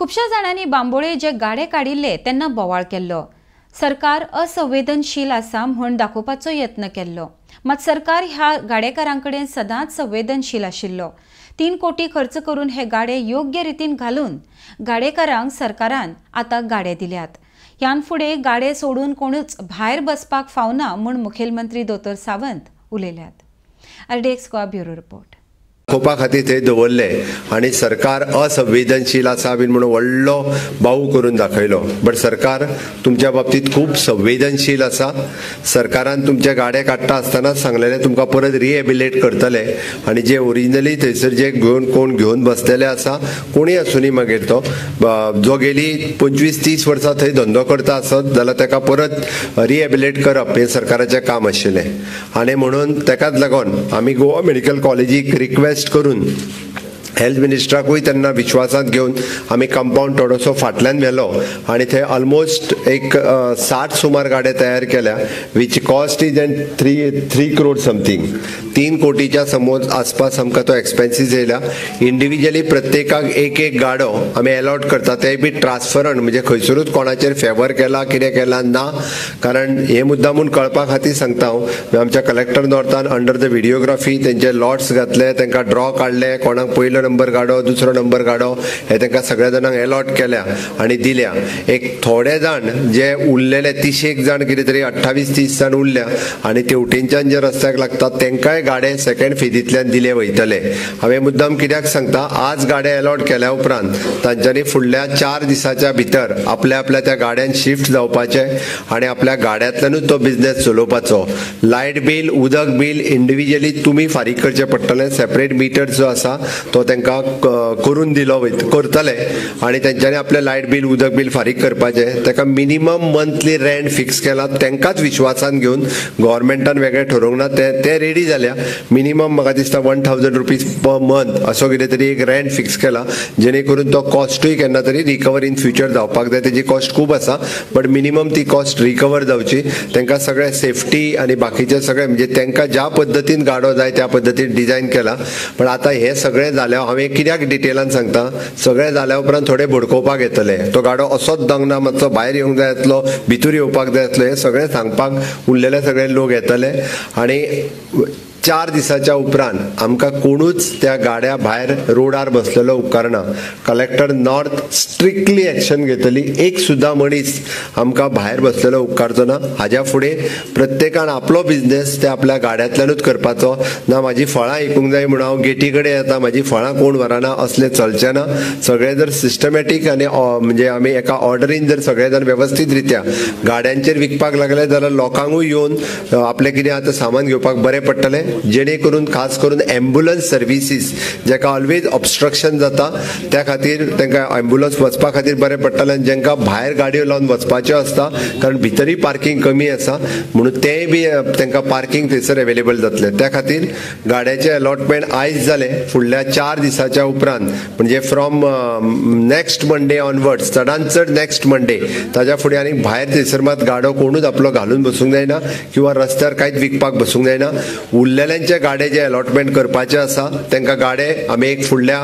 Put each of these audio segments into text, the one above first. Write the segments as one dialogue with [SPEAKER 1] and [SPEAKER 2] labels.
[SPEAKER 1] खुबश्या जाणांनी बांबोळे जे गाडे काडिल्ले तेन्ना बोवाळ केल्लो। सरकार असंवेदनशील आसा म्हूण दाखोवपाचो यत्न केल्लो, मात सरकार ह्या गाडेकारांकडेन सदांच संवेदनशील आशिल्लो। 3 कोटी खर्च करून हे गाडे योग्य रितीन घालून गाडेकारांक सरकारान आता गाडे दिल्यात। ह्यान फुडें गाडे सोडून कोणूच भायर बसपाक फावना म्हूण मुखेलमंत्री दोतोर सावंत उलयल्यात। RDX Goa bureau report.
[SPEAKER 2] दाखोवपा खातीर थंय दवरले आनी सरकार असंवेदनशील आसा बीन म्हणून व्हडलो बाऊ करून दाखयलो। बट सरकार तुमच्या बाबतीत खूब संवेदनशील आसा। सरकारान तुमचे गाडे काडटा आसतना सांगलेले तुमकां परत रिहेबिलिटेट करतले आनी जे ओरिजिनली थंयसर जे कोण घेवन बसलेले आसा, कोणीय आसूनी मागीर तो जो गेली 25-30 वर्सां थंय धंदो करता आसत जाल्यार ताका परत रिहेबिलिटेट करप हें सरकाराचें काम आशिल्लें। आनी म्हणून ताकाच लागून आमी गोवा मेडिकल कॉलेजीक रिक्वेस्ट करून हेल्थ मिनिस्टराकूय तेन्ना विश्वासांत घेवन आमी कंपाउंड थोडोसो फाटल्यान व्हेलो आनी थंय ऑलमोस्ट एक 60 सुमार गाडे तयार केल्या, which cost is an 3 crore something. 3 कोटीच्या समोर आसपास आमकां तो एक्सपेन्सीस येयला। इंडिव्हिज्युअली प्रत्येकाक एक गाडो आमी अलॉट करता, तेय बी ट्रान्सफरंट, म्हणजे खंयसरूच कोणाचेर फेवर केला कितें केला ना। कारण हे मुद्दामून कळपा खातीर सांगता हांव, आमच्या कलेक्टर नॉर्थान अंडर द व्हिडिओग्राफी तेंचे लॉट्स घातले, तांकां ड्रॉ काडले, कोणाक पयलो नंबर गाडो, दुसरो नंबर गाडो हे तांकां सगळ्या जाणांक अलॉट केल्या आनी दिल्या। एक थोडे जाण जे उरलेले 30 जाण कितें तरी 28-30 जाण उरल्या आनी तेवटेनच्यान जे रस्त्याक लागतात तांकांय गाडे सेकंड फेजींतल्यान दिले वयतले। हांवें मुद्दाम कित्याक सांगता, आज गाडे अलॉट केल्या उपरांत तांच्यांनी फुडल्या 4 दिसाच्या भितर आपल्या त्या गाड्यान शिफ्ट जावपाचे आनी आपल्या गाड्यांतल्यानूच तो बिझनेस चलोवपाचो। लायट बील, उदक बील इंडिव्हिज्युअली तुमी फारीक करचें पडटलें। सेपरेट मिटर जो आसा तो तांकां करून दिलो करतले आनी तेंच्यांनी आपले लायट बील, उदक बील फारीक करपाचें। ताका मिनिमम मंथली रेंट फिक्स केला, तांकांच विश्वासान घेवन गव्हर्मेंटान वेगळें ठरोवंक ना, ते रेडी जाल्या। मिनिमम म्हाका दिसता 1000 रुपीज पर मंथ असो कितें तरी एक रेंट फिक्स केला, जेणे करून तो कॉस्टूय केन्ना तरी रिकवर इन फ्युचर जावपाक जाय। तेजी कॉस्ट खूब आसा बट मिनिमम ती कॉस्ट रिकवर जावची। तांकां सगळें सेफ्टी आनी बाकीचे सगळें, म्हणजे तांकां ज्या पद्दतीन गाडो जाय त्या पद्दतीन डिझायन केला। पण आतां हें सगळें जालें, हांवें कित्याक डिटेलान सांगता, सगळें जाल्या उपरांत थोडे भडकोवपाक येतले, तो गाडो असोच दांगना, मातसो भायर येवंक जाय आसलो, भितूर येवपाक जाय आसलो, हें सगळें सांगपाक उरलेले सगळे लोक येतले। आनी 4 दिसाच्या उपरांत आमकां कोणूच त्या गाड्या भायर रोडार बसलेलो उपकारना। कलेक्टर नॉर्थ स्ट्रिक्टली एक्शन घेतली, एक सुद्दां मनीस आमकां भायर बसलेलो उपकारचो ना। हाज्या फुडें प्रत्येकान आपलो बिझनेस ते आपल्या गाड्यांतल्यानूच करपाचो ना। म्हाजी फळां विकूंक जाय म्हणून हांव गेटी कडेन येता, म्हाजी फळां कोण व्हरना, असलें चलचें ना। सगळें जर सिस्टमॅटीक आनी म्हणजे आमी एका ऑर्डरीन जर सगळे जाण वेवस्थीत रित्या गाड्यांचेर विकपाक लागले जाल्यार लोकांकूय येवन आपलें कितें आतां सामान घेवपाक बरें पडटलें। जेणे करून खास करून एम्ब्युलन्स सर्विसीस जेका ऑलवेज ऑब्स्ट्रक्शन जाता, त्या खातीर तांकां एम्ब्युलन्स वचपा खातीर बरें पडटलें। जेंकां भायर गाडयो लावन वचपाच्यो आसता, कारण भितरय पार्किंग कमी आसा म्हणून तेंय बी तांकां पार्किंग थंयसर अवेलेबल जातलें। त्या खातीर गाड्याचें अलॉटमेंट आयज जालें, फुडल्या 4 दिसाच्या उपरांत, म्हणजे फ्रॉम नेक्स्ट मंडे ऑनवर्ड्स, चडांत चड नेक्स्ट मंडे, ताज्या फुडें आनी भायर थंयसर मात गाडो कोणूच आपलो घालून बसूंक जायना किंवा रस्त्यार कांयच विकपाक बसूंक जायना। उरलेल्यांचे गाडे जे अलॉटमेंट करपाचे आसा तांकां गाडे आमी एक फुडल्या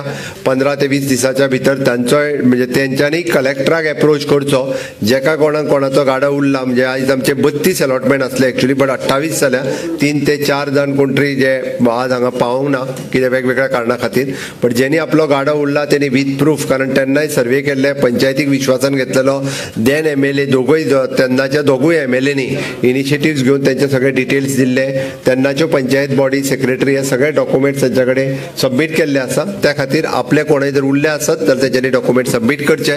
[SPEAKER 2] 15 ते 20 दिसाच्या भितर तांचोय, म्हणजे तेंच्यांनी कलेक्टराक एप्रोच करचो। जेका कोणाचो गाडो उरला, म्हणजे आयज आमचे 32 अलॉटमेंट आसले एक्चुअली, बट 28 जाल्या। 3 ते 4 जाण कोण तरी जे आज हांगा पावूंक ना कितें वेगवेगळ्या कारणां खातीर, बट जेणी आपलो गाडो उरला तेणी विथ प्रूफ, कारण तेन्नाय सर्वे केल्ले, पंचायतीक विश्वासान घेतलेलो, देन MLA दोगूय, तेन्नाच्या दोगूय MLAंनी इनिशिएटिव्स घेवन तेंचे सगळे डिटेल्स दिल्ले। तेन्नाच्यो पंचायत बॉडी सेक्रेटरी हे सगळे डॉक्युमेंट्स तांच्या कडेन सबमीट केल्ले आसा। त्या खातीर आपले कोणय जर उरले आसत जाल्यार तेंच्यांनी डॉक्युमेंट सबमीट करचे।